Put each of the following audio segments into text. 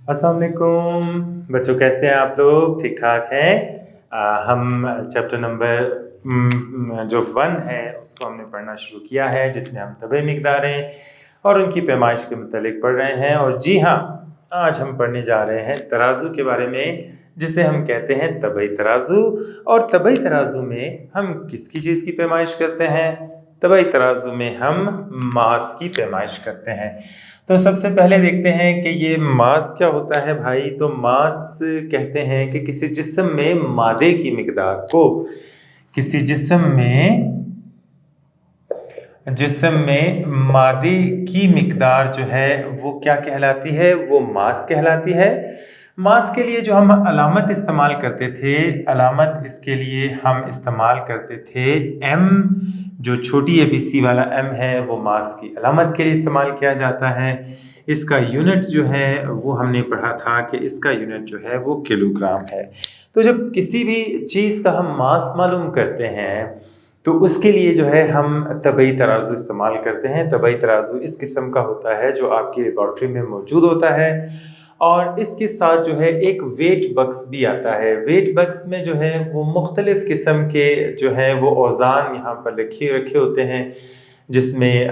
अस्सलाम वालेकुम बच्चों, कैसे हैं आप लोग? ठीक ठाक हैं। हम चैप्टर नंबर जो 1 है उसको हमने पढ़ना शुरू किया है, जिसमें हम तबई मिक़दारें और उनकी पैमाइश के मुतालिक पढ़ रहे हैं। और जी हाँ, आज हम पढ़ने जा रहे हैं तराजू के बारे में, जिसे हम कहते हैं तबई तराजू। और तबई तराजू में हम किसकी चीज़ की पैमाइश करते हैं? तबई तराजू में हम मास की पैमाइश करते हैं। तो सबसे पहले देखते हैं कि ये मास क्या होता है भाई। तो मास कहते हैं कि किसी जिस्म में मादे की मिकदार को, किसी जिस्म में मादे की मिकदार जो है वो क्या कहलाती है? वो मास कहलाती है। मास के लिए जो हम अलामत इस्तेमाल करते थे, अलामत इसके लिए हम इस्तेमाल करते थे एम। जो छोटी ABC वाला एम है वो मास की अलामत के लिए इस्तेमाल किया जाता है। इसका यूनिट जो है वो हमने पढ़ा था कि इसका यूनिट जो है वो किलोग्राम है। तो जब किसी भी चीज़ का हम मास मालूम करते हैं तो उसके लिए जो है हम तबई तराजू इस्तेमाल करते हैं। तबई तराजू इस किस्म का होता है जो आपकी लेबॉर्ट्री में मौजूद होता है, और इसके साथ जो है एक वेट बक्स भी आता है। वेट बक्स में जो है वो मुख्तलिफ़ किस्म के जो है वो औज़ान यहाँ पर रखे होते हैं, जिसमें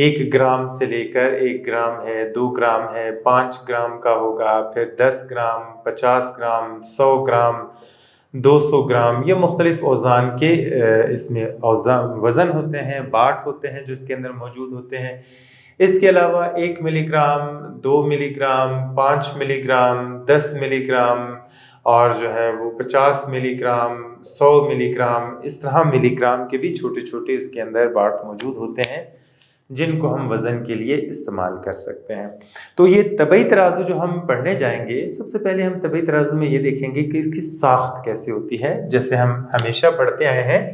1 ग्राम से लेकर 1 ग्राम है, 2 ग्राम है, 5 ग्राम का होगा, फिर 10 ग्राम, 50 ग्राम, 100 ग्राम, 200 ग्राम। ये मुख्तलिफ़ औज़ान के इसमें वज़न होते हैं, बाट होते हैं जो इसके अंदर मौजूद होते हैं। इसके अलावा 1 मिलीग्राम, 2 मिलीग्राम, 5 मिलीग्राम, 10 मिलीग्राम और जो है वो 50 मिलीग्राम, 100 मिलीग्राम, इस तरह मिलीग्राम के भी छोटे छोटे उसके अंदर बाट मौजूद होते हैं, जिनको हम वज़न के लिए इस्तेमाल कर सकते हैं। तो ये तबई तराजू जो हम पढ़ने जाएंगे, सबसे पहले हम तबई तराजू में ये देखेंगे कि इसकी साख्त कैसे होती है। जैसे हम हमेशा पढ़ते आए हैं,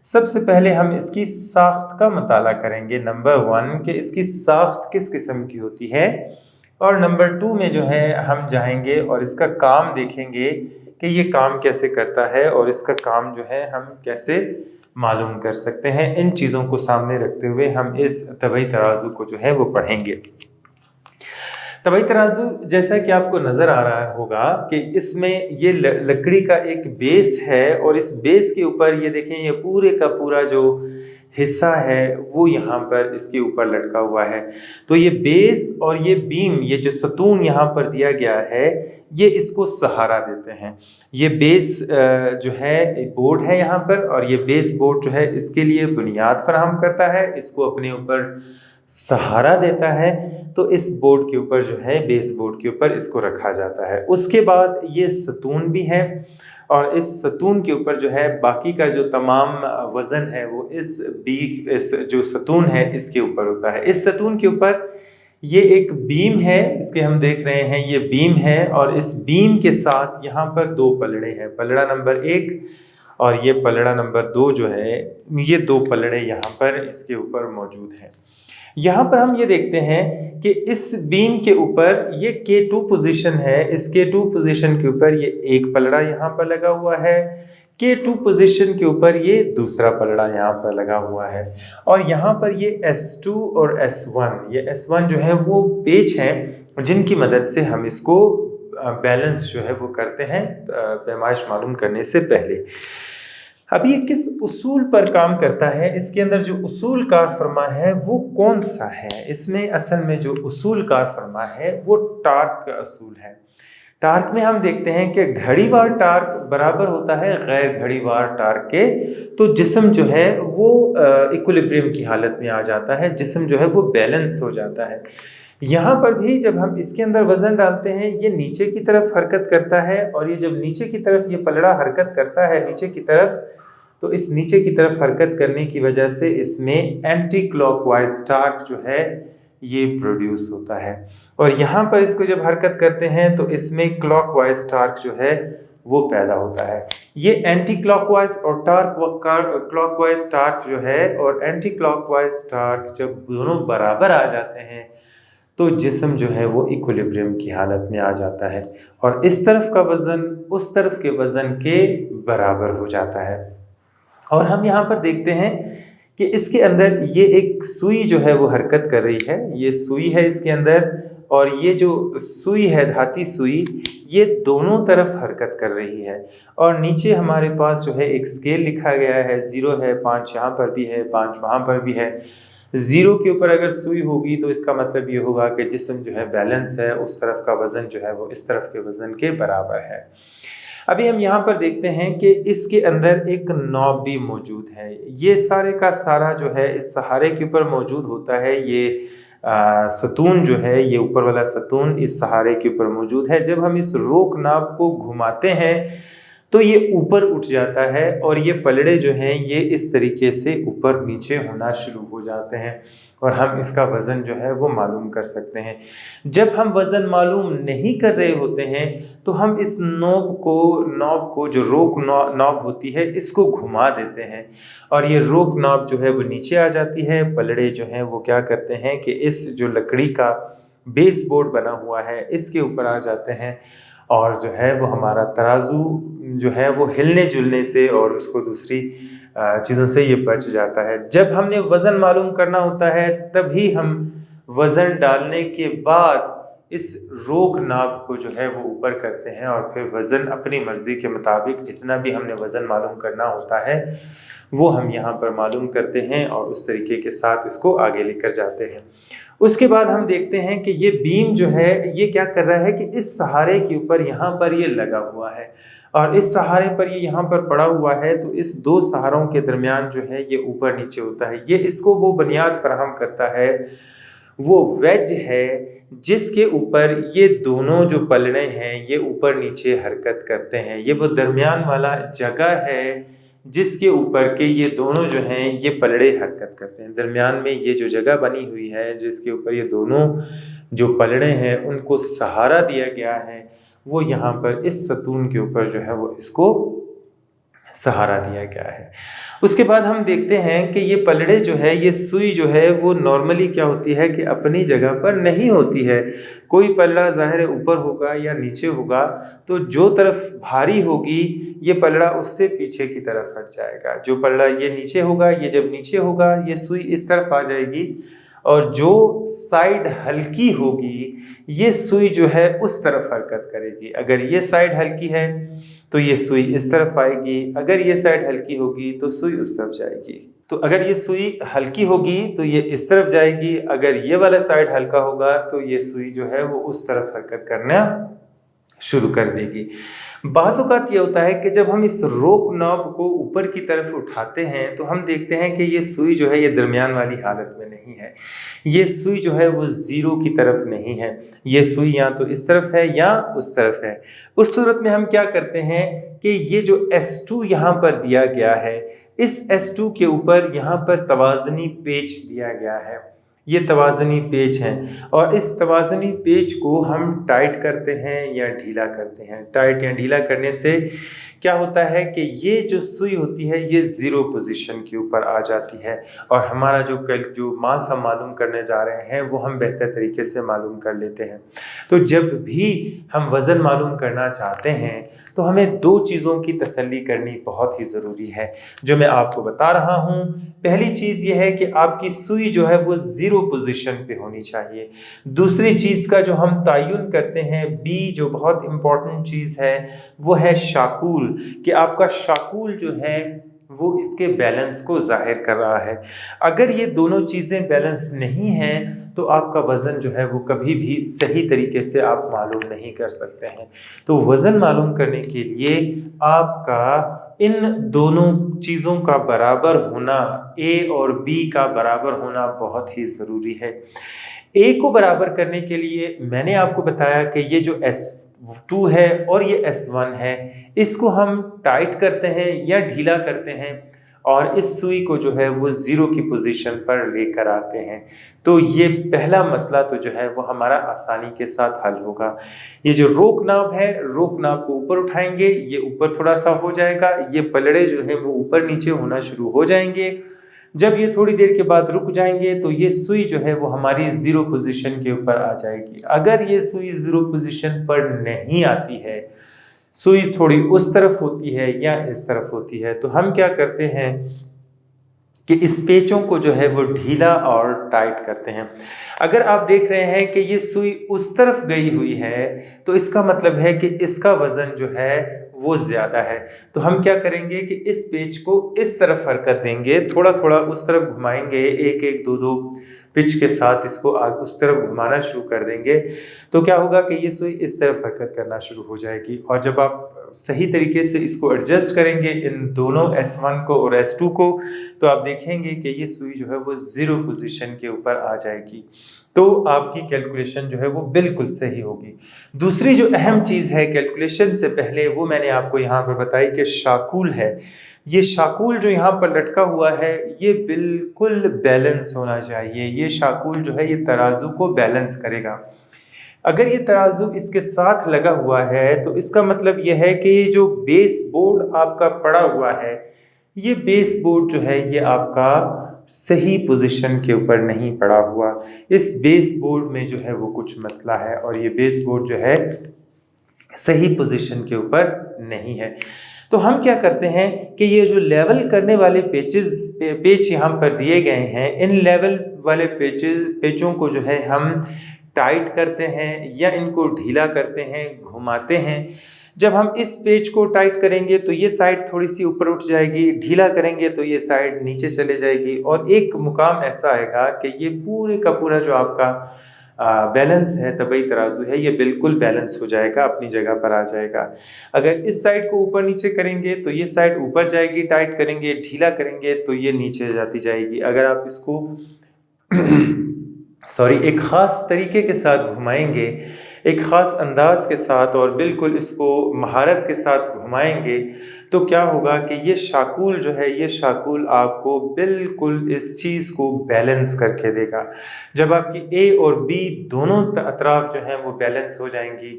सबसे पहले हम इसकी साख्त का मुताला करेंगे। नंबर 1 कि इसकी साख्त किस किस्म की होती है, और नंबर 2 में जो है हम जाएंगे और इसका काम देखेंगे कि ये काम कैसे करता है, और इसका काम जो है हम कैसे मालूम कर सकते हैं। इन चीज़ों को सामने रखते हुए हम इस तबई तराजू को जो है वो पढ़ेंगे। तबई तराजू जैसा कि आपको नज़र आ रहा होगा कि इसमें ये लकड़ी का एक बेस है, और इस बेस के ऊपर ये देखें, ये पूरे का पूरा जो हिस्सा है वो यहाँ पर इसके ऊपर लटका हुआ है। तो ये बेस और ये बीम, ये जो सतून यहाँ पर दिया गया है, ये इसको सहारा देते हैं। ये बेस जो है बोर्ड है यहाँ पर, और ये बेस बोर्ड जो है इसके लिए बुनियाद फराहम करता है, इसको अपने ऊपर सहारा देता है। तो इस बोर्ड के ऊपर जो है, बेस बोर्ड के ऊपर इसको रखा जाता है। उसके बाद ये सतून भी है, और इस सतून के ऊपर जो है बाकी का जो तमाम वज़न है वो इस जो सतून है इसके ऊपर होता है। इस सतून के ऊपर ये एक बीम है, इसके हम देख रहे हैं ये बीम है, और इस बीम के साथ यहाँ पर 2 पलड़े हैं। पलड़ा नंबर 1 और ये पलड़ा नंबर 2 जो है, ये 2 पलड़े यहाँ पर इसके ऊपर मौजूद हैं। यहाँ पर हम ये देखते हैं कि इस बीम के ऊपर ये K2 पोजीशन है। इस K2 पोजीशन के ऊपर ये एक पलड़ा यहाँ पर लगा हुआ है, K2 पोजीशन के ऊपर ये दूसरा पलड़ा यहाँ पर लगा हुआ है, और यहाँ पर ये S2 और S1, ये S1 जो है वो पेच हैं जिनकी मदद से हम इसको बैलेंस जो है वो करते हैं पैमाइश मालूम करने से पहले। अब ये किस उसूल पर काम करता है, इसके अंदर जो उसूल कार फरमा है वो कौन सा है? इसमें असल में जो उसूल कार फरमा है वो टार्क का उसूल है। टार्क में हम देखते हैं कि घड़ीवार टार्क बराबर होता है गैर घड़ीवार टार्क के। तो जिस्म जो है वो इक्विलिब्रियम की हालत में आ जाता है, जिस्म जो है वो बैलेंस हो जाता है। यहाँ पर भी जब हम इसके अंदर वज़न डालते हैं, ये नीचे की तरफ हरकत करता है, और ये जब नीचे की तरफ ये पलड़ा हरकत करता है नीचे की तरफ, तो इस नीचे की तरफ हरकत करने की वजह से इसमें एंटी क्लॉकवाइज टार्क जो है ये प्रोड्यूस होता है। और यहाँ पर इसको जब हरकत करते हैं तो इसमें क्लॉकवाइज टार्क जो है वो पैदा होता है। ये एंटी क्लॉकवाइज और क्लॉकवाइज टार्क जो है, और एंटी क्लॉकवाइज टार्क जब दोनों बराबर आ जाते हैं तो जिस्म जो है वो इक्विलिब्रियम की हालत में आ जाता है, और इस तरफ का वज़न उस तरफ के वज़न के बराबर हो जाता है। और हम यहाँ पर देखते हैं कि इसके अंदर ये एक सुई जो है वो हरकत कर रही है। ये सुई है इसके अंदर, और ये जो सुई है, धाती सुई, ये दोनों तरफ हरकत कर रही है। और नीचे हमारे पास जो है एक स्केल लिखा गया है, 0 है, 5 यहाँ पर भी है, 5 वहाँ पर भी है। 0 के ऊपर अगर सुई होगी तो इसका मतलब ये होगा कि जिस्म जो है बैलेंस है, उस तरफ का वज़न जो है वो इस तरफ के वज़न के बराबर है। अभी हम यहाँ पर देखते हैं कि इसके अंदर एक नॉब भी मौजूद है। ये सारे का सारा जो है इस सहारे के ऊपर मौजूद होता है। ये सतून जो है, ये ऊपर वाला सतून इस सहारे के ऊपर मौजूद है। जब हम इस रोक नाब को घुमाते हैं तो ये ऊपर उठ जाता है और ये पलड़े जो हैं ये इस तरीके से ऊपर नीचे होना शुरू हो जाते हैं और हम इसका वज़न जो है वो मालूम कर सकते हैं। जब हम वज़न मालूम नहीं कर रहे होते हैं तो हम इस नॉब को जो रोक नॉब होती है इसको घुमा देते हैं और ये रोक नॉब जो है वो नीचे आ जाती है। पलड़े जो हैं वो क्या करते हैं कि इस जो लकड़ी का बेस बोर्ड बना हुआ है इसके ऊपर आ जाते हैं और जो है वो हमारा तराजू जो है वो हिलने जुलने से और उसको दूसरी चीज़ों से ये बच जाता है। जब हमने वज़न मालूम करना होता है तभी हम वज़न डालने के बाद इस रोक नाब को जो है वो ऊपर करते हैं और फिर वज़न अपनी मर्ज़ी के मुताबिक जितना भी हमने वज़न मालूम करना होता है वो हम यहाँ पर मालूम करते हैं और उस तरीके के साथ इसको आगे लेकर जाते हैं। उसके बाद हम देखते हैं कि ये बीम जो है ये क्या कर रहा है कि इस सहारे के ऊपर यहाँ पर ये लगा हुआ है और इस सहारे पर ये यहाँ पर पड़ा हुआ है। तो इस दो सहारों के दरमियान जो है ये ऊपर नीचे होता है। ये इसको वो बुनियाद फराहम करता है, वो वेज है जिसके ऊपर ये दोनों जो पलड़े हैं ये ऊपर नीचे हरकत करते हैं। ये वो दरमियान वाला जगह है जिसके ऊपर के ये दोनों जो हैं ये पलड़े हरकत करते हैं। दरमियान में ये जो जगह बनी हुई है जिसके ऊपर ये दोनों जो पलड़े हैं उनको सहारा दिया गया है, वो यहाँ पर इस सतून के ऊपर जो है वो इसको सहारा दिया गया है। उसके बाद हम देखते हैं कि ये पलड़े जो है, ये सुई जो है वो नॉर्मली क्या होती है कि अपनी जगह पर नहीं होती है। कोई पलड़ा ज़ाहिर है ऊपर होगा या नीचे होगा तो जो तरफ भारी होगी ये पलड़ा उससे पीछे की तरफ हट जाएगा। जो पलड़ा ये नीचे होगा, ये जब नीचे होगा ये सुई इस तरफ आ जाएगी और जो साइड हल्की होगी ये सुई जो है उस तरफ हरकत करेगी। अगर ये साइड हल्की है तो ये सुई इस तरफ आएगी, अगर ये साइड हल्की होगी तो सुई उस तरफ जाएगी। तो अगर ये सुई हल्की होगी तो ये इस तरफ जाएगी, अगर ये वाला साइड हल्का होगा तो ये सुई जो है वो उस तरफ हरकत करना शुरू कर देगी। बाज़ औक़ात ये होता है कि जब हम इस रोक नॉब को ऊपर की तरफ उठाते हैं तो हम देखते हैं कि ये सुई जो है ये दरमियान वाली हालत में नहीं है। ये सुई जो है वो ज़ीरो की तरफ नहीं है, ये सुई या तो इस तरफ है या उस तरफ है। उस सूरत में हम क्या करते हैं कि ये जो S2 यहाँ पर दिया गया है, इस S2 के ऊपर यहाँ पर तवाज़नी पेच दिया गया है। ये तवाज़नी पेच हैं और इस तवाज़नी पेच को हम टाइट करते हैं या ढीला करते हैं। टाइट या ढीला करने से क्या होता है कि ये जो सुई होती है ये ज़ीरो पोजीशन के ऊपर आ जाती है और हमारा जो मास हम मालूम करने जा रहे हैं वो हम बेहतर तरीके से मालूम कर लेते हैं। तो जब भी हम वज़न मालूम करना चाहते हैं तो हमें दो चीज़ों की तसल्ली करनी बहुत ही ज़रूरी है जो मैं आपको बता रहा हूँ। पहली चीज़ ये है कि आपकी सुई जो है वो ज़ीरो पोजीशन पे होनी चाहिए। दूसरी चीज़ का जो हम तयन करते हैं, बी, जो बहुत इम्पॉर्टेंट चीज़ है वो है शाकुल, कि आपका शाकुल जो है वो इसके बैलेंस को ज़ाहिर कर रहा है। अगर ये दोनों चीज़ें बैलेंस नहीं हैं तो आपका वज़न जो है वो कभी भी सही तरीके से आप मालूम नहीं कर सकते हैं। तो वज़न मालूम करने के लिए आपका इन दोनों चीज़ों का बराबर होना, ए और बी का बराबर होना बहुत ही ज़रूरी है। ए को बराबर करने के लिए मैंने आपको बताया कि ये जो S2 है और ये S1 है, इसको हम टाइट करते हैं या ढीला करते हैं और इस सुई को जो है वो ज़ीरो की पोजीशन पर लेकर आते हैं। तो ये पहला मसला तो जो है वो हमारा आसानी के साथ हल होगा। ये जो रोक नाब है, रोक नाब को ऊपर उठाएंगे, ये ऊपर थोड़ा सा हो जाएगा, ये पलड़े जो है वो ऊपर नीचे होना शुरू हो जाएंगे। जब ये थोड़ी देर के बाद रुक जाएंगे तो ये सुई जो है वो हमारी ज़ीरो पोजीशन के ऊपर आ जाएगी। अगर ये सुई ज़ीरो पोजीशन पर नहीं आती है, सुई थोड़ी उस तरफ होती है या इस तरफ होती है, तो हम क्या करते हैं कि इस पेचों को जो है वो ढीला और टाइट करते हैं। अगर आप देख रहे हैं कि ये सुई उस तरफ गई हुई है तो इसका मतलब है कि इसका वजन जो है वो ज्यादा है। तो हम क्या करेंगे कि इस पेच को इस तरफ हरकत देंगे, थोड़ा थोड़ा उस तरफ घुमाएंगे, एक एक दो दो पिच के साथ इसको उस तरफ घुमाना शुरू कर देंगे। तो क्या होगा कि ये सुई इस तरफ हरकत करना शुरू हो जाएगी। और जब आप सही तरीके से इसको एडजस्ट करेंगे इन दोनों S1 को और S2 को, तो आप देखेंगे कि ये सुई जो है वो जीरो पोजीशन के ऊपर आ जाएगी। तो आपकी कैलकुलेशन जो है वो बिल्कुल सही होगी। दूसरी जो अहम चीज़ है कैलकुलेशन से पहले, वो मैंने आपको यहाँ पर बताई कि शाकुल है। ये शाकुल जो यहाँ पर लटका हुआ है ये बिल्कुल बैलेंस होना चाहिए। ये शाकुल जो है ये तराजू को बैलेंस करेगा। अगर ये तराजू इसके साथ लगा हुआ है तो इसका मतलब ये है कि ये जो बेस बोर्ड आपका पड़ा हुआ है, ये बेस बोर्ड जो है ये आपका सही पोजीशन के ऊपर नहीं पड़ा हुआ। इस बेस बोर्ड में जो है वो कुछ मसला है और ये बेस बोर्ड जो है सही पोजीशन के ऊपर नहीं है। तो हम क्या करते हैं कि ये जो लेवल करने वाले पेच यहाँ पर दिए गए हैं, इन लेवल वाले पेचों को जो है हम टाइट करते हैं या इनको ढीला करते हैं, घुमाते हैं। जब हम इस पेच को टाइट करेंगे तो ये साइड थोड़ी सी ऊपर उठ जाएगी, ढीला करेंगे तो ये साइड नीचे चले जाएगी और एक मुकाम ऐसा आएगा कि ये पूरे का पूरा जो आपका बैलेंस है, तबई तराजू है, ये बिल्कुल बैलेंस हो जाएगा, अपनी जगह पर आ जाएगा। अगर इस साइड को ऊपर नीचे करेंगे तो ये साइड ऊपर जाएगी, टाइट करेंगे, ढीला करेंगे तो ये नीचे जाती जाएगी। अगर आप इसको एक ख़ास तरीके के साथ घुमाएंगे, एक ख़ास अंदाज के साथ और बिल्कुल इसको महारत के साथ घुमाएंगे तो क्या होगा कि ये शाकुल जो है, ये शाकुल आपको बिल्कुल इस चीज़ को बैलेंस करके देगा। जब आपकी ए और बी दोनों अतराफ जो हैं वो बैलेंस हो जाएंगी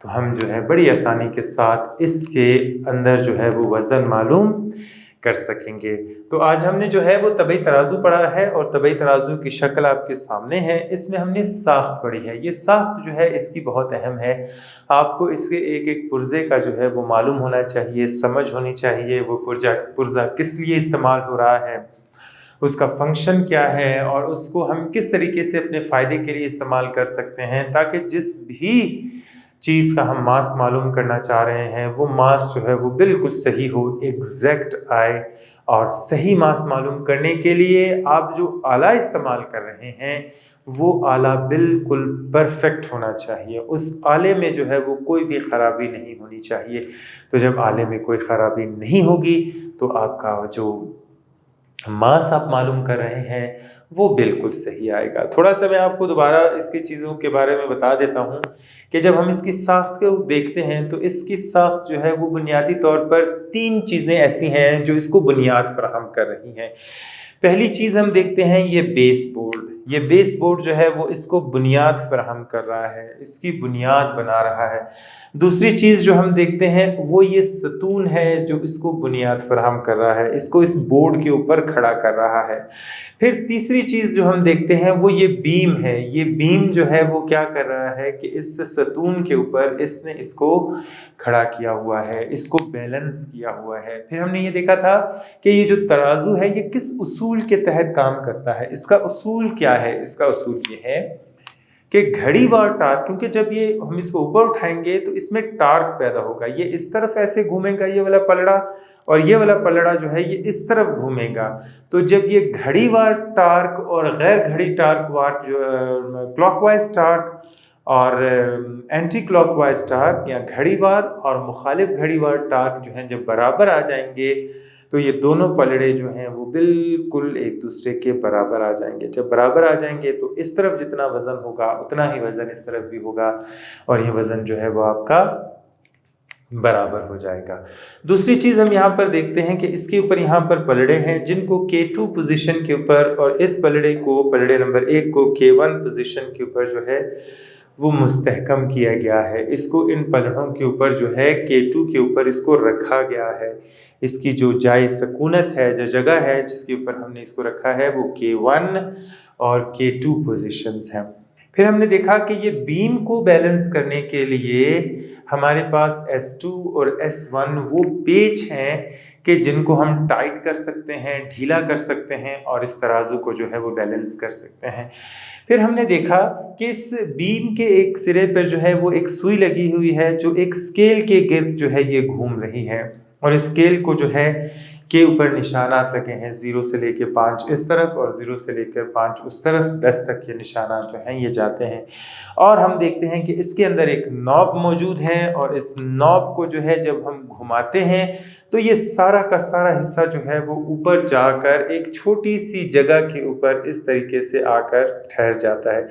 तो हम जो है बड़ी आसानी के साथ इसके अंदर जो है वो वज़न मालूम कर सकेंगे। तो आज हमने जो है वो तबई तराजू पढ़ा है और तबई तराजू की शक्ल आपके सामने है। इसमें हमने साख्त पढ़ी है। ये साख्त जो है इसकी बहुत अहम है। आपको इसके एक एक पुर्जे का जो है वो मालूम होना चाहिए, समझ होनी चाहिए। वो पुर्जा किस लिए इस्तेमाल हो रहा है, उसका फंक्शन क्या है और उसको हम किस तरीके से अपने फ़ायदे के लिए इस्तेमाल कर सकते हैं, ताकि जिस भी चीज़ का हम मास मालूम करना चाह रहे हैं वो मास जो है वो बिल्कुल सही हो, एग्जैक्ट आए। और सही मास मालूम करने के लिए आप जो आला इस्तेमाल कर रहे हैं वो आला बिल्कुल परफेक्ट होना चाहिए। उस आले में जो है वो कोई भी ख़राबी नहीं होनी चाहिए। तो जब आले में कोई ख़राबी नहीं होगी तो आपका जो मास आप मालूम कर रहे हैं वो बिल्कुल सही आएगा। थोड़ा सा मैं आपको दोबारा इसकी चीज़ों के बारे में बता देता हूँ कि जब हम इसकी साख्त को देखते हैं तो इसकी साख्त जो है वो बुनियादी तौर पर 3 चीज़ें ऐसी हैं जो इसको बुनियाद फराहम कर रही हैं। पहली चीज़ हम देखते हैं ये बेस बोर्ड। ये बेस बोर्ड जो है वो इसको बुनियाद फराहम कर रहा है, इसकी बुनियाद बना रहा है। दूसरी चीज़ जो हम देखते हैं वो ये सतून है जो इसको बुनियाद फराहम कर रहा है, इसको इस बोर्ड के ऊपर खड़ा कर रहा है। फिर तीसरी चीज़ जो हम देखते हैं वो ये बीम है। ये बीम जो है वो क्या कर रहा है कि इस सतून के ऊपर इसने इसको खड़ा किया हुआ है, इसको बैलेंस किया हुआ है। फिर हमने ये देखा था कि ये जो तराजू है ये किस उसूल के तहत काम करता है। इसका उसूल क्या है? इसका उसूल ये है कि घड़ीवार टार्क, क्योंकि जब ये हम इसको ऊपर उठाएंगे तो इसमें टार्क पैदा होगा। ये इस तरफ ऐसे घूमेगा ये वाला पलड़ा, और ये वाला पलड़ा जो है ये इस तरफ घूमेगा। तो जब ये घड़ीवार टार्क और गैर घड़ी टार्क वार जो क्लॉकवाइज टार्क और एंटी क्लॉकवाइज टार्क या घड़ीवार और मुखालिफ घड़ीवार टार्क जो हैं जब बराबर आ जाएंगे तो ये दोनों पलड़े जो हैं वो बिल्कुल एक दूसरे के बराबर आ जाएंगे। जब बराबर आ जाएंगे तो इस तरफ जितना वज़न होगा उतना ही वज़न इस तरफ भी होगा और ये वज़न जो है वो आपका बराबर हो जाएगा। दूसरी चीज़ हम यहाँ पर देखते हैं कि इसके ऊपर यहाँ पर पलड़े हैं जिनको K2 पोजीशन के ऊपर और इस पलड़े को, पलड़े नंबर 1 को K1 पोजीशन के ऊपर जो है वो मुस्तहकम किया गया है। इसको इन पलड़ों के ऊपर जो है K2 के ऊपर इसको रखा गया है। इसकी जो जाए सकूनत है, जो जगह है जिसके ऊपर हमने इसको रखा है वो K1 और K2 पोजीशंस हैं। फिर हमने देखा कि ये बीम को बैलेंस करने के लिए हमारे पास S2 और S1 वो पेच हैं कि जिनको हम टाइट कर सकते हैं, ढीला कर सकते हैं और इस तराजू को जो है वो बैलेंस कर सकते हैं। फिर हमने देखा कि इस बीम के एक सिरे पर जो है वो एक सुई लगी हुई है जो एक स्केल के गिर्द जो है ये घूम रही है, और स्केल को जो है के ऊपर निशानात लगे हैं 0 से लेकर 5 इस तरफ और 0 से लेकर 5 उस तरफ, 10 तक ये निशानात जो हैं ये जाते हैं। और हम देखते हैं कि इसके अंदर एक नॉब मौजूद है, और इस नॉब को जो है जब हम घुमाते हैं तो ये सारा का सारा हिस्सा जो है वो ऊपर जाकर एक छोटी सी जगह के ऊपर इस तरीके से आकर ठहर जाता है।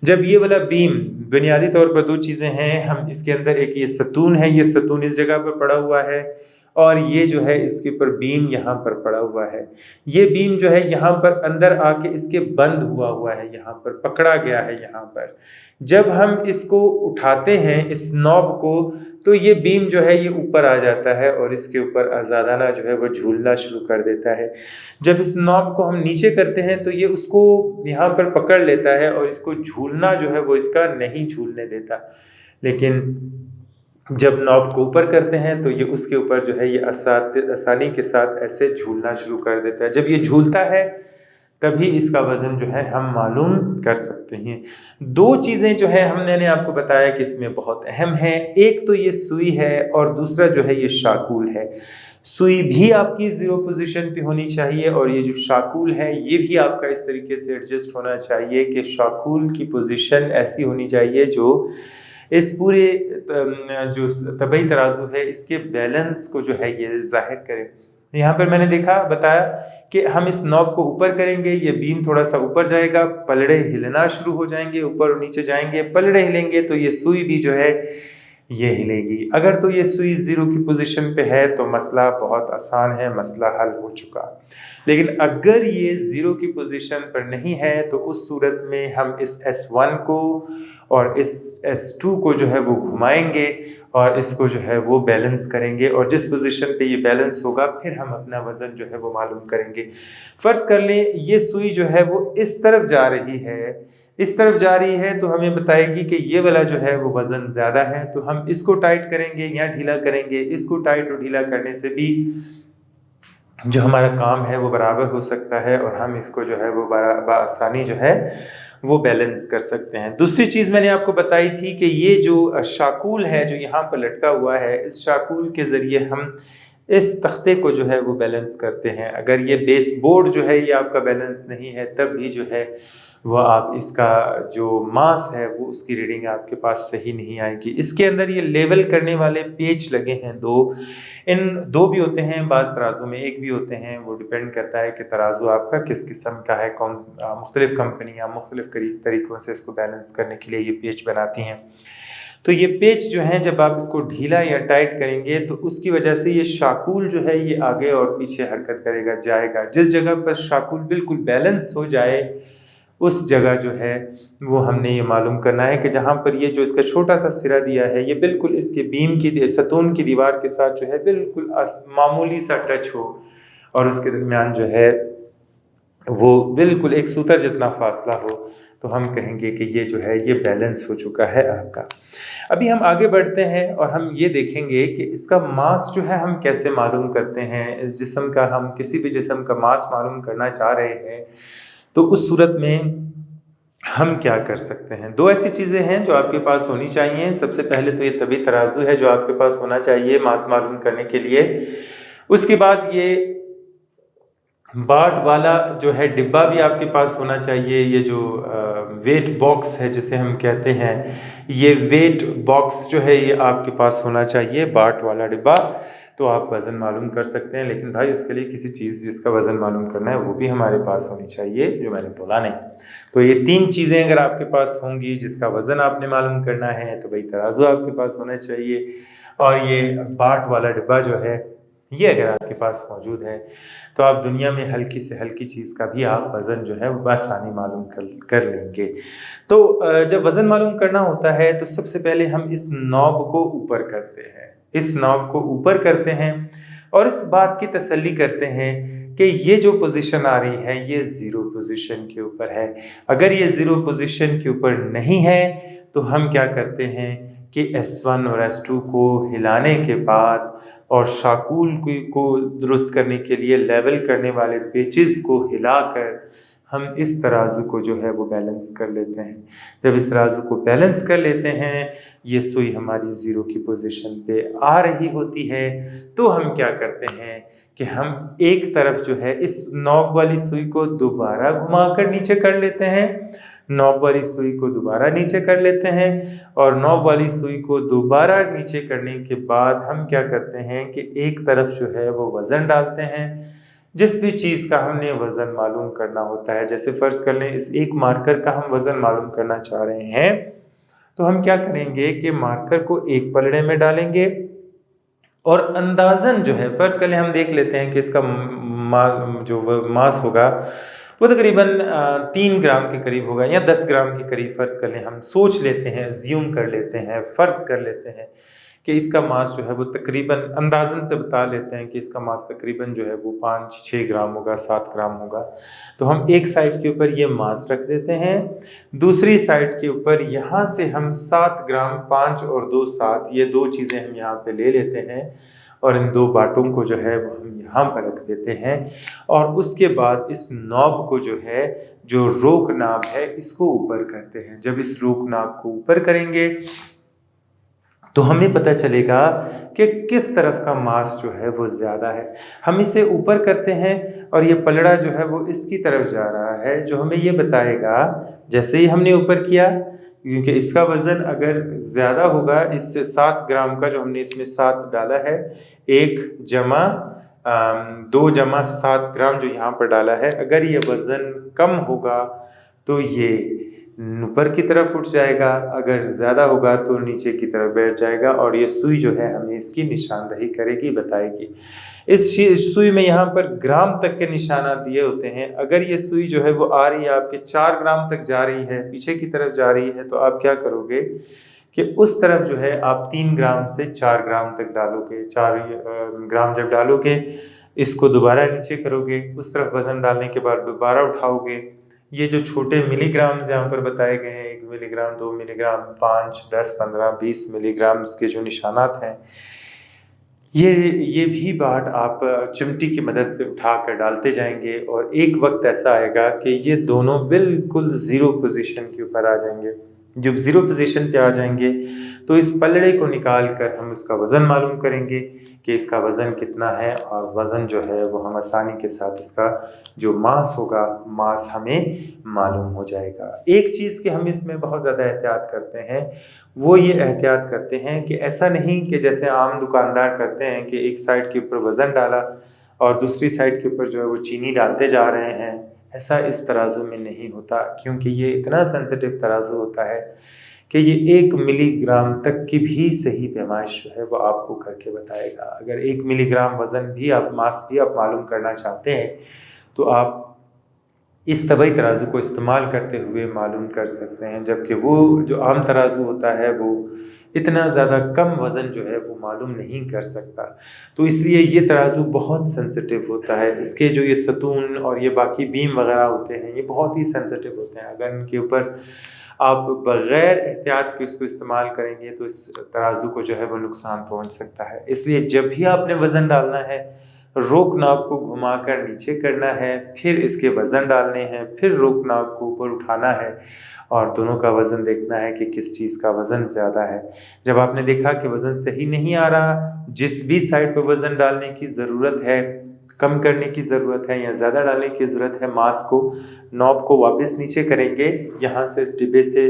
जब ये वाला बीम, बुनियादी तौर पर दो चीज़ें हैं, हम इसके अंदर एक ये सतून है, ये सतून इस जगह पर पड़ा हुआ है, और ये जो है इसके ऊपर बीम यहाँ पर पड़ा हुआ है। ये बीम जो है यहाँ पर अंदर आके इसके बंद हुआ है, यहाँ पर पकड़ा गया है यहाँ पर। जब हम इसको उठाते हैं इस नॉब को, तो ये बीम जो है ये ऊपर आ जाता है और इसके ऊपर आज़ादाना जो है वो झूलना शुरू कर देता है। जब इस नॉब को हम नीचे करते हैं तो ये उसको यहाँ पर पकड़ लेता है और इसको झूलना जो है वो इसका नहीं झूलने देता। लेकिन जब नॉब को ऊपर करते हैं तो ये उसके ऊपर जो है ये आसानी के साथ ऐसे झूलना शुरू कर देता है। जब ये झूलता है तभी इसका वज़न जो है हम मालूम कर सकते हैं। दो चीज़ें जो है हमने आपको बताया कि इसमें बहुत अहम है, एक तो ये सुई है और दूसरा जो है ये शाकुल है। सुई भी आपकी 0 पोजीशन पे होनी चाहिए, और ये जो शाकुल है ये भी आपका इस तरीके से एडजस्ट होना चाहिए कि शाकुल की पोजीशन ऐसी होनी चाहिए जो इस पूरे जो तबई तराजू है इसके बैलेंस को जो है ये जाहिर करे। यहाँ पर मैंने बताया कि हम इस नॉब को ऊपर करेंगे, ये बीम थोड़ा सा ऊपर जाएगा, पलड़े हिलना शुरू हो जाएंगे, ऊपर और नीचे जाएंगे, पलड़े हिलेंगे तो ये सुई भी जो है ये हिलेगी। अगर तो ये सुई 0 की पोजीशन पे है तो मसला बहुत आसान है, मसला हल हो चुका। लेकिन अगर ये 0 की पोजीशन पर नहीं है तो उस सूरत में हम इस S1 को और इस S2 को जो है वो घुमाएंगे और इसको जो है वो बैलेंस करेंगे, और जिस पोजीशन पे ये बैलेंस होगा फिर हम अपना वज़न जो है वो मालूम करेंगे। फ़र्ज़ कर लें ये सुई जो है वो इस तरफ जा रही है, इस तरफ जा रही है तो हमें बताएगी कि ये वाला जो है वो वज़न ज़्यादा है, तो हम इसको टाइट करेंगे या ढीला करेंगे। इसको टाइट और ढीला करने से भी जो हमारा काम है वो बराबर हो सकता है, और हम इसको जो है वो आसानी जो है वो बैलेंस कर सकते हैं। दूसरी चीज़ मैंने आपको बताई थी कि ये जो शाकुल है जो यहाँ पर लटका हुआ है, इस शाकुल के ज़रिए हम इस तख्ते को जो है वो बैलेंस करते हैं। अगर ये बेस बोर्ड जो है ये आपका बैलेंस नहीं है तब भी जो है वो आप इसका जो मास है वो उसकी रीडिंग आपके पास सही नहीं आएगी। इसके अंदर ये लेवल करने वाले पेच लगे हैं दो, इन दो भी होते हैं, बाज़ तराजू में एक भी होते हैं, वो डिपेंड करता है कि तराजू आपका किस किस्म का है, कौन मुख्तलिफ़ कंपनियाँ मुख्तलिफ़ तरीक़ों से इसको बैलेंस करने के लिए ये पेच बनाती हैं। तो ये पेच जो हैं जब आप इसको ढीला या टाइट करेंगे तो उसकी वजह से ये शाकुल जो है ये आगे और पीछे हरकत करेगा, जाएगा। जिस जगह पर शाकुल बिल्कुल बैलेंस हो जाए उस जगह जो है वो हमने ये मालूम करना है कि जहाँ पर ये जो इसका छोटा सा सिरा दिया है ये बिल्कुल इसके बीम की सतून की दीवार के साथ जो है बिल्कुल मामूली सा टच हो, और उसके दरमियान जो है वो बिल्कुल एक सूतर जितना फासला हो, तो हम कहेंगे कि ये जो है ये बैलेंस हो चुका है आपका। अभी हम आगे बढ़ते हैं और हम ये देखेंगे कि इसका मास जो है हम कैसे मालूम करते हैं। इस जिस्म का, हम किसी भी जिस्म का मास मालूम करना चाह रहे हैं तो उस सूरत में हम क्या कर सकते हैं। दो ऐसी चीज़ें हैं जो आपके पास होनी चाहिए। सबसे पहले तो ये तबी तराजू है जो आपके पास होना चाहिए मास मालूम करने के लिए। उसके बाद ये बाट वाला जो है डिब्बा भी आपके पास होना चाहिए। ये जो वेट बॉक्स है जिसे हम कहते हैं, ये वेट बॉक्स जो है ये आपके पास होना चाहिए, बाट वाला डिब्बा। तो आप वज़न मालूम कर सकते हैं, लेकिन भाई उसके लिए किसी चीज़ जिसका वज़न मालूम करना है वो भी हमारे पास होनी चाहिए, जो मैंने बोला नहीं। तो ये तीन चीज़ें अगर आपके पास होंगी, जिसका वज़न आपने मालूम करना है तो भाई तराजू आपके पास होना चाहिए, और ये बाट वाला डिब्बा जो है ये अगर आपके पास मौजूद है तो आप दुनिया में हल्की से हल्की चीज़ का भी आप वज़न जो है वो आसानी मालूम कर लेंगे। तो जब वज़न मालूम करना होता है तो सबसे पहले हम इस नॉब को ऊपर करते हैं, इस नॉब को ऊपर करते हैं और इस बात की तसल्ली करते हैं कि ये जो पोजीशन आ रही है ये 0 पोजीशन के ऊपर है। अगर ये 0 पोजीशन के ऊपर नहीं है तो हम क्या करते हैं कि S1 और S2 को हिलाने के बाद और शाकुल को दुरुस्त करने के लिए लेवल करने वाले पेचेस को हिलाकर हम इस तराजू को जो है वो बैलेंस कर लेते हैं। जब इस तराजू को बैलेंस कर लेते हैं, ये सुई हमारी ज़ीरो की पोजीशन पे आ रही होती है, तो हम क्या करते हैं कि हम एक तरफ जो है इस नॉब वाली सुई को दोबारा घुमाकर नीचे कर लेते हैं, नॉब वाली सुई को दोबारा नीचे कर लेते हैं, और नॉब वाली सुई को दोबारा नीचे करने के बाद हम क्या करते हैं कि एक तरफ जो है वो वज़न डालते हैं। जिस भी चीज़ का हमने वज़न मालूम करना होता है, जैसे फ़र्ज़ कर लें इस एक मार्कर का हम वज़न मालूम करना चाह रहे हैं, तो हम क्या करेंगे कि मार्कर को एक पलड़े में डालेंगे और अंदाज़न जो है फ़र्ज़ कर लें हम देख लेते हैं कि इसका जो मास होगा वो तकरीबन 3 ग्राम के करीब होगा या 10 ग्राम के करीब फ़र्ज़ कर लें, हम सोच लेते हैं, अज्यूम कर लेते हैं, फ़र्ज़ कर लेते हैं कि इसका मास जो है वो तकरीबन अंदाज़न से बता लेते हैं कि इसका मास तकरीबन जो है वो 5-6 ग्राम होगा, 7 ग्राम होगा। तो हम एक साइड के ऊपर ये मास रख देते हैं, दूसरी साइड के ऊपर यहाँ से हम 7 ग्राम, 5 और 2 7, ये 2 चीज़ें हम यहाँ पे ले लेते हैं और इन 2 बाटों को जो है वो हम यहाँ पर रख देते हैं। और उसके बाद इस नॉब को जो है, जो रोक नाब है, इसको ऊपर करते हैं। जब इस रोक नाब को ऊपर करेंगे तो हमें पता चलेगा कि किस तरफ का मास जो है वो ज़्यादा है। हम इसे ऊपर करते हैं और ये पलड़ा जो है वो इसकी तरफ जा रहा है, जो हमें ये बताएगा जैसे ही हमने ऊपर किया, क्योंकि इसका वज़न अगर ज़्यादा होगा इससे 7 ग्राम का जो हमने इसमें 7 डाला है, 1 जमा 2 जमा 7 ग्राम जो यहाँ पर डाला है, अगर ये वज़न कम होगा तो ये ऊपर की तरफ उठ जाएगा, अगर ज़्यादा होगा तो नीचे की तरफ बैठ जाएगा और ये सुई जो है हमें इसकी निशानदही करेगी, बताएगी। इस सुई में यहाँ पर ग्राम तक के निशानात दिए होते हैं। अगर ये सुई जो है वो आ रही है आपके 4 ग्राम तक जा रही है, पीछे की तरफ जा रही है, तो आप क्या करोगे कि उस तरफ जो है आप 3 ग्राम से 4 ग्राम तक डालोगे। 4 ग्राम जब डालोगे, इसको दोबारा नीचे करोगे, उस तरफ वज़न डालने के बाद दोबारा उठाओगे। ये जो छोटे मिलीग्राम यहाँ पर बताए गए हैं, 1 मिलीग्राम, 2 मिलीग्राम, 5, 10, 15, 20 मिलीग्राम के जो निशानात हैं, ये भी बाट आप चिमटी की मदद से उठा कर डालते जाएंगे और एक वक्त ऐसा आएगा कि ये दोनों बिल्कुल ज़ीरो पोजीशन के ऊपर आ जाएंगे। जब ज़ीरो पोजीशन पे आ जाएंगे तो इस पलड़े को निकाल कर हम उसका वज़न मालूम करेंगे कि इसका वज़न कितना है, और वज़न जो है वो हम आसानी के साथ इसका जो मास होगा, मास हमें मालूम हो जाएगा। एक चीज़ की हम इसमें बहुत ज़्यादा एहतियात करते हैं, वो ये एहतियात करते हैं कि ऐसा नहीं कि जैसे आम दुकानदार करते हैं कि एक साइड के ऊपर वज़न डाला और दूसरी साइड के ऊपर जो है वो चीनी डालते जा रहे हैं। ऐसा इस तराजू में नहीं होता, क्योंकि ये इतना सेंसिटिव तराजू होता है कि ये 1 मिलीग्राम तक की भी सही पैमाइश जो है वो आपको करके बताएगा। अगर 1 मिलीग्राम वज़न भी आप, मास भी आप मालूम करना चाहते हैं, तो आप इस तबई तराजू को इस्तेमाल करते हुए मालूम कर सकते हैं, जबकि वो जो आम तराजू होता है वो इतना ज़्यादा कम वज़न जो है वो मालूम नहीं कर सकता। तो इसलिए ये तराजू बहुत सेंसिटिव होता है। इसके जो ये सतून और ये बाकी बीम वगैरह होते हैं, ये बहुत ही सेंसिटिव होते हैं। अगर इनके ऊपर आप बग़ैर एहतियात के इसको इस्तेमाल करेंगे तो इस तराजू को जो है वो नुकसान पहुंच सकता है। इसलिए जब भी आपने वज़न डालना है, रोक नाब को घुमाकर नीचे करना है, फिर इसके वज़न डालने हैं, फिर रोक नाब को ऊपर उठाना है और दोनों का वज़न देखना है कि किस चीज़ का वज़न ज़्यादा है। जब आपने देखा कि वज़न सही नहीं आ रहा, जिस भी साइड पर वज़न डालने की ज़रूरत है, कम करने की ज़रूरत है या ज़्यादा डालने की ज़रूरत है, मास को, नॉब को वापस नीचे करेंगे, यहाँ से इस डिब्बे से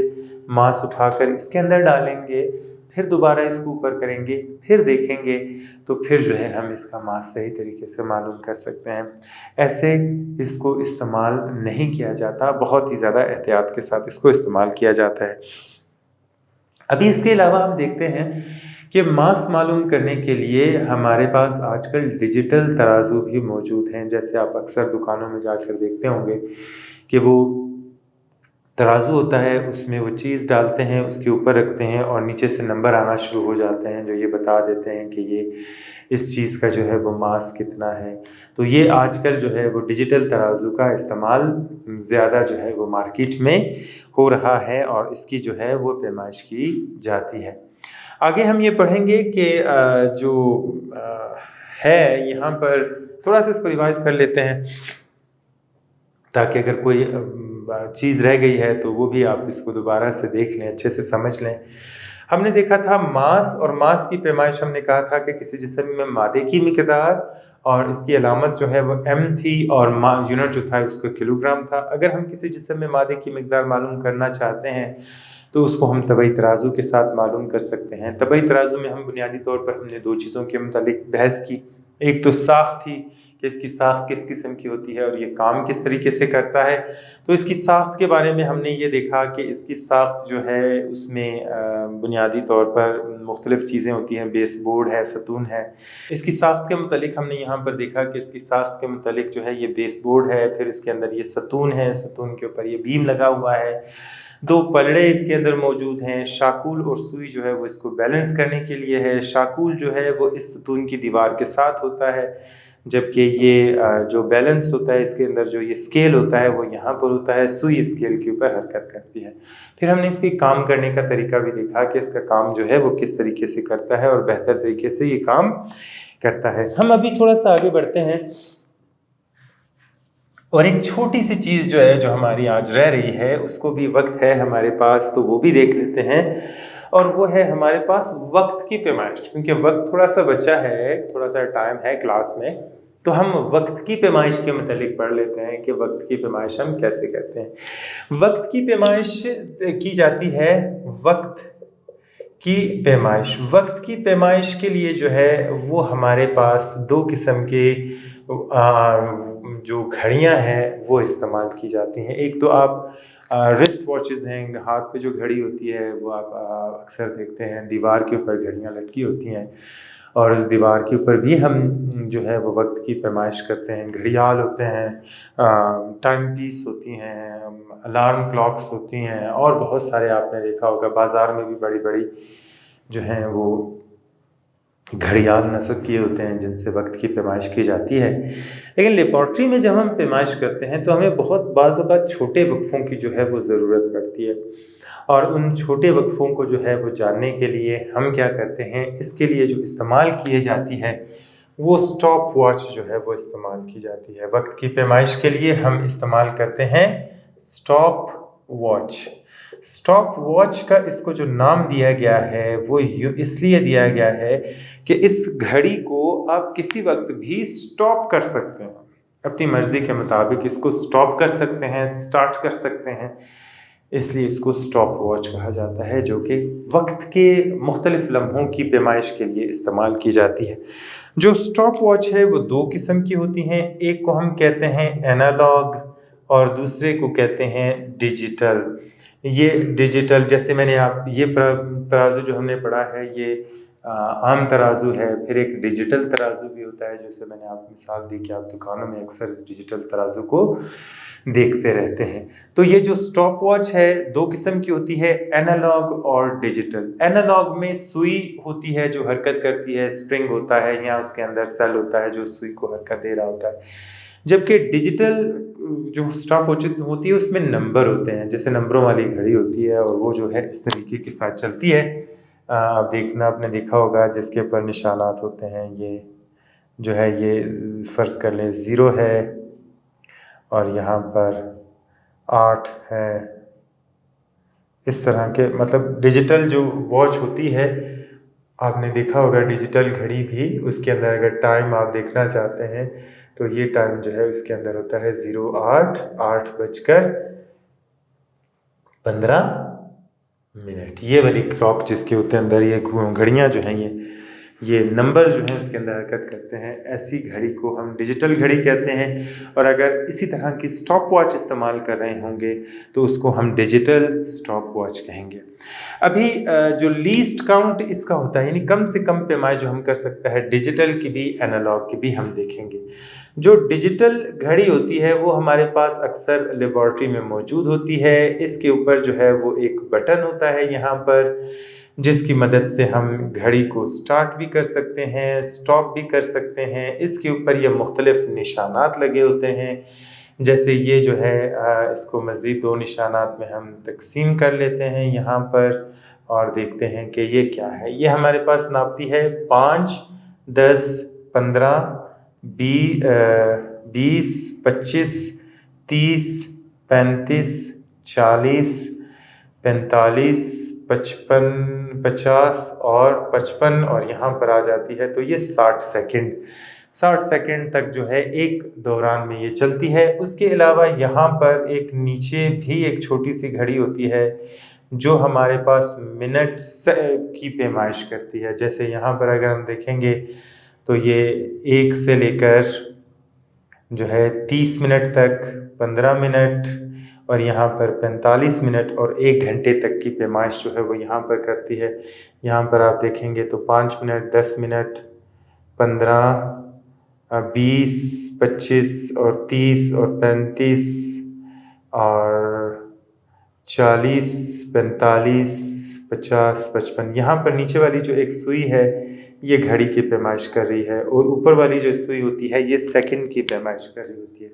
मास उठाकर इसके अंदर डालेंगे, फिर दोबारा इसको ऊपर करेंगे, फिर देखेंगे, तो फिर जो है हम इसका मास सही तरीके से मालूम कर सकते हैं। ऐसे इसको इस्तेमाल नहीं किया जाता, बहुत ही ज़्यादा एहतियात के साथ इसको इस्तेमाल किया जाता है। अभी इसके अलावा हम देखते हैं कि मास मालूम करने के लिए हमारे पास आजकल डिजिटल तराजू भी मौजूद हैं। जैसे आप अक्सर दुकानों में जाकर देखते होंगे कि वो तराजू होता है, उसमें वो चीज़ डालते हैं, उसके ऊपर रखते हैं और नीचे से नंबर आना शुरू हो जाते हैं जो ये बता देते हैं कि ये इस चीज़ का जो है वो मास कितना है। तो ये आजकल जो है वो डिजिटल तराजू का इस्तेमाल ज़्यादा जो है वो मार्केट में हो रहा है और इसकी जो है वो पैमाइश की जाती है। आगे हम ये पढ़ेंगे कि जो है यहाँ पर थोड़ा सा इसको रिवाइज कर लेते हैं, ताकि अगर कोई चीज़ रह गई है तो वो भी आप इसको दोबारा से देख लें, अच्छे से समझ लें। हमने देखा था मास, और मास की पैमाइश हमने कहा था कि किसी जिस्म में मादे की मिकदार और इसकी अलामत जो है वो m थी, और यूनिट जो था उसका किलोग्राम था। अगर हम किसी जिस्म में मादे की मिकदार मालूम करना चाहते हैं तो उसको हम तबई तराजू के साथ मालूम कर सकते हैं। तबई तराजू में हम बुनियादी तौर पर हमने दो चीज़ों के मुतालिक बहस की। एक तो साख्त थी कि इसकी साख्त किस किस्म की होती है और ये काम किस तरीके से करता है। तो इसकी साख्त के बारे में हमने ये देखा कि इसकी साख्त जो है उसमें बुनियादी तौर पर मुख्तलिफ़ चीज़ें होती हैं, बेस बोर्ड है, सतून है। इसकी साख्त के मुतालिक हमने यहाँ पर देखा कि इसकी साख्त के मुतालिक जो है ये बेस बोर्ड है, फिर इसके अंदर ये सतून है, सतून के ऊपर ये बीम लगा हुआ है, दो पलड़े इसके अंदर मौजूद हैं, शाकुल और सुई जो है वो इसको बैलेंस करने के लिए है। शाकुल जो है वो इस सतून की दीवार के साथ होता है, जबकि ये जो बैलेंस होता है इसके अंदर जो ये स्केल होता है वो यहाँ पर होता है, सुई स्केल के ऊपर हरकत करती है। फिर हमने इसके काम करने का तरीका भी देखा कि इसका काम जो है वो किस तरीके से करता है और बेहतर तरीके से ये काम करता है। हम अभी थोड़ा सा आगे बढ़ते हैं और एक छोटी सी चीज़ जो है जो हमारी आज रह रही है उसको भी वक्त है हमारे पास तो वो भी देख लेते हैं, और वो है हमारे पास वक्त की पैमाइश। क्योंकि वक्त थोड़ा सा बचा है, थोड़ा सा टाइम है क्लास में, तो हम वक्त की पैमाइश के मतलब पढ़ लेते हैं कि वक्त की पैमाइश हम कैसे करते हैं। वक्त की पैमाइश की जाती है, वक्त की पैमाइश। वक्त की पैमाइश के लिए जो है वो हमारे पास दो किस्म के जो घड़ियां हैं वो इस्तेमाल की जाती हैं। एक तो आप रिस्ट वॉचेस हैं, हाथ पे जो घड़ी होती है वो आप अक्सर देखते हैं दीवार के ऊपर घड़ियां लटकी होती हैं, और उस दीवार के ऊपर भी हम जो है वो वक्त की पैमाइश करते हैं। घड़ियाल होते हैं, टाइम पीस होती हैं, अलार्म क्लॉक्स होती हैं, और बहुत सारे आपने देखा होगा बाज़ार में भी बड़ी बड़ी जो हैं वो घड़ियाल नस्ब किए होते हैं जिनसे वक्त की पैमाइश की जाती है। लेकिन लेबॉर्ट्री में जब हम पैमाइश करते हैं तो हमें बहुत बाज़ औक़ात छोटे वक्फ़ों की जो है वो ज़रूरत पड़ती है, और उन छोटे वक्फ़ों को जो है वो जानने के लिए हम क्या करते हैं, इसके लिए जो इस्तेमाल किए जाती है वो स्टॉप वॉच जो है वो इस्तेमाल की जाती है। वक्त की पैमाइश के लिए हम इस्तेमाल करते हैं स्टॉप वॉच। स्टॉप वॉच का इसको जो नाम दिया गया है वो इसलिए दिया गया है कि इस घड़ी को आप किसी वक्त भी स्टॉप कर सकते हैं, अपनी मर्ज़ी के मुताबिक इसको स्टॉप कर सकते हैं, स्टार्ट कर सकते हैं, इसलिए इसको स्टॉप वॉच कहा जाता है, जो कि वक्त के मुख्तलिफ लम्हों की पैमाइश के लिए इस्तेमाल की जाती है। जो स्टॉप वॉच है वो दो किस्म की होती हैं, एक को हम कहते हैं एनालॉग और दूसरे को कहते हैं डिजिटल। ये डिजिटल, जैसे मैंने आप ये तराजू जो हमने पढ़ा है ये आम तराजू है, फिर एक डिजिटल तराजू भी होता है, जैसे मैंने आप मिसाल दी कि आप दुकानों में अक्सर इस डिजिटल तराजू को देखते रहते हैं। तो ये जो स्टॉप वॉच है दो किस्म की होती है, एनालॉग और डिजिटल। एनालॉग में सुई होती है जो हरकत करती है, स्प्रिंग होता है या उसके अंदर सेल होता है जो सुई को हरकत दे रहा होता है, जबकि डिजिटल जो स्टॉप होती है उसमें नंबर होते हैं, जैसे नंबरों वाली घड़ी होती है, और वो जो है इस तरीके के साथ चलती है। आप आपने देखा होगा जिसके ऊपर निशानात होते हैं, ये जो है ये फ़र्ज़ कर लें 0 है और यहाँ पर 8 है, इस तरह के। मतलब डिजिटल जो वॉच होती है, आपने देखा होगा डिजिटल घड़ी भी, उसके अंदर अगर टाइम आप देखना चाहते हैं तो ये टाइम जो है उसके अंदर होता है 8:15 ये वाली क्लॉक जिसके होते हैं अंदर ये घड़ियाँ जो हैं ये नंबर जो हैं उसके अंदर हरकत करते हैं, ऐसी घड़ी को हम डिजिटल घड़ी कहते हैं। और अगर इसी तरह की स्टॉप वॉच इस्तेमाल कर रहे होंगे तो उसको हम डिजिटल स्टॉप वॉच कहेंगे। अभी जो लीस्ट काउंट इसका होता है, यानी कम से कम पैमाइश जो हम कर सकते हैं, डिजिटल की भी एनालॉग की भी हम देखेंगे। जो डिजिटल घड़ी होती है वो हमारे पास अक्सर लेबॉर्ट्री में मौजूद होती है। इसके ऊपर जो है वो एक बटन होता है यहाँ पर, जिसकी मदद से हम घड़ी को स्टार्ट भी कर सकते हैं, स्टॉप भी कर सकते हैं। इसके ऊपर ये मुख्तलिफ निशानात लगे होते हैं, जैसे ये जो है इसको मज़ीद दो निशानात में हम तकसीम कर लेते हैं। यहाँ पर और देखते हैं कि ये क्या है। ये हमारे पास नापती है 5, 10, 15, 20, 25, 30, 35, 40, 45, 55, 50 और 55 और यहाँ पर आ जाती है तो ये 60 सेकंड। 60 सेकंड तक जो है एक दौरान में ये चलती है। उसके अलावा यहाँ पर एक नीचे भी एक छोटी सी घड़ी होती है जो हमारे पास मिनट की पैमाइश करती है। जैसे यहाँ पर अगर हम देखेंगे तो ये 1 से लेकर जो है 30 मिनट तक, 15 मिनट और यहाँ पर 45 मिनट और 1 घंटे तक की पैमाइश जो है वो यहाँ पर करती है। यहाँ पर आप देखेंगे तो 5 मिनट, 10 मिनट, 15, 20, 25 और 30 और 35 और 40, 45, 50, 55। यहाँ पर नीचे वाली जो एक सुई है ये घड़ी की पैमाइश कर रही है और ऊपर वाली जो सुई होती है ये सेकंड की पैमाइश कर रही होती है।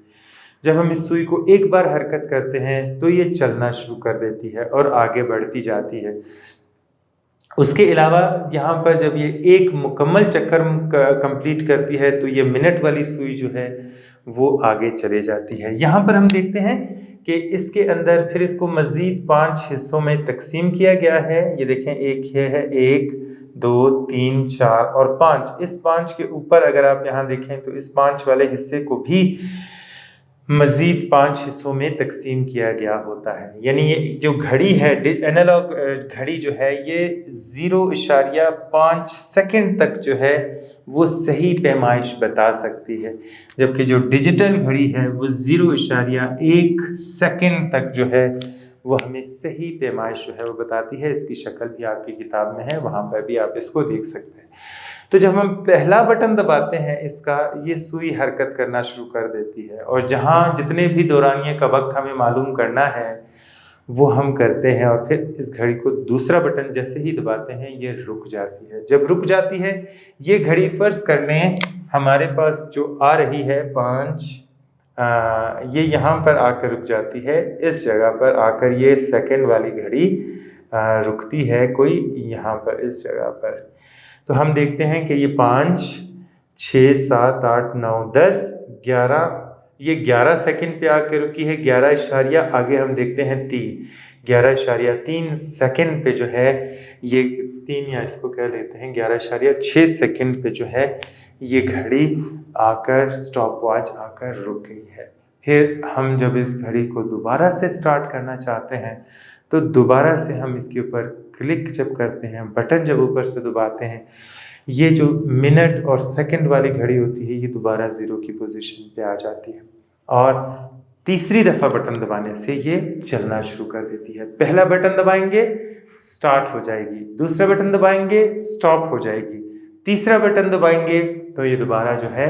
जब हम इस सुई को एक बार हरकत करते हैं तो ये चलना शुरू कर देती है और आगे बढ़ती जाती है। उसके अलावा यहाँ पर जब ये एक मुकम्मल चक्कर कंप्लीट करती है तो ये मिनट वाली सुई जो है वो आगे चले जाती है। यहाँ पर हम देखते हैं कि इसके अंदर फिर इसको मज़ीद 5 हिस्सों में तकसीम किया गया है। ये देखें, एक ये है 1, 2, 3, 4 और 5। इस 5 के ऊपर अगर आप यहाँ देखें तो इस 5 वाले हिस्से को भी मज़ीद 5 हिस्सों में तकसीम किया गया होता है। यानी ये जो घड़ी है, एनालॉग घड़ी जो है ये 0.5 सेकंड तक जो है वो सही पैमाइश बता सकती है, जबकि जो डिजिटल घड़ी है वो 0.1 सेकंड तक जो है वो हमें सही पैमाइश जो है वो बताती है। इसकी शक्ल भी आपकी किताब में है, वहाँ पर भी आप इसको देख सकते हैं। तो जब हम पहला बटन दबाते हैं इसका, ये सुई हरकत करना शुरू कर देती है और जहाँ जितने भी दौरानिये का वक्त हमें मालूम करना है वो हम करते हैं और फिर इस घड़ी को दूसरा बटन जैसे ही दबाते हैं ये रुक जाती है। जब रुक जाती है ये घड़ी, फ़र्ज़ कर लें हमारे पास जो आ रही है 5, ये यहाँ पर आकर रुक जाती है। इस जगह पर आकर ये सेकंड वाली घड़ी रुकती है कोई यहाँ पर इस जगह पर। तो हम देखते हैं कि ये 5, 6, 7, 8, 9, 10, 11, ये 11 सेकंड पे आके रुकी है। 11 इशारिया आगे हम देखते हैं 11.3 सेकंड पे जो है ये 3, या इसको कह लेते हैं 11.6 सेकंड पे जो है ये घड़ी आकर, स्टॉप वॉच आकर रुक गई है। फिर हम जब इस घड़ी को दोबारा से स्टार्ट करना चाहते हैं तो दोबारा से हम इसके ऊपर क्लिक जब करते हैं, बटन जब ऊपर से दबाते हैं, ये जो मिनट और सेकंड वाली घड़ी होती है ये दोबारा 0 की पोजीशन पे आ जाती है और तीसरी दफ़ा बटन दबाने से ये चलना शुरू कर देती है। पहला बटन दबाएंगे स्टार्ट हो जाएगी, दूसरा बटन दबाएंगे स्टॉप हो जाएगी, तीसरा बटन दबाएंगे तो ये दोबारा जो है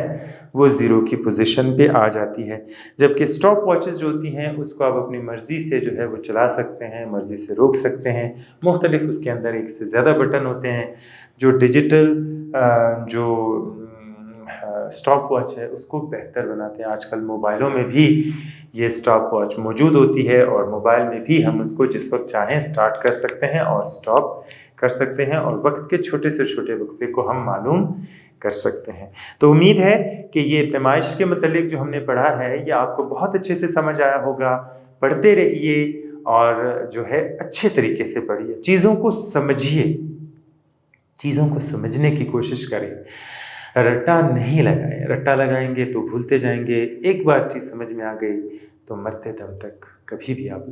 वो 0 की पोजीशन पे आ जाती है। जबकि स्टॉप वॉचेस जो होती हैं उसको आप अपनी मर्ज़ी से जो है वो चला सकते हैं, मर्ज़ी से रोक सकते हैं। मुख्तलिफ उसके अंदर 1 से ज़्यादा बटन होते हैं। जो डिजिटल जो स्टॉप वॉच है उसको बेहतर बनाते हैं। आजकल मोबाइलों में भी ये स्टॉप वॉच मौजूद होती है और मोबाइल में भी हम उसको जिस वक्त चाहें स्टार्ट कर सकते हैं और स्टॉप कर सकते हैं और वक्त के छोटे से छोटे वक्फे को हम मालूम कर सकते हैं। तो उम्मीद है कि ये पैमाइश के मतलब जो हमने पढ़ा है ये आपको बहुत अच्छे से समझ आया होगा। पढ़ते रहिए और जो है अच्छे तरीके से पढ़िए, चीज़ों को समझिए, चीज़ों को समझने की कोशिश करें, रट्टा नहीं लगाएं। रट्टा लगाएंगे तो भूलते जाएंगे। एक बार चीज़ समझ में आ गई तो मरते दम तक कभी भी आप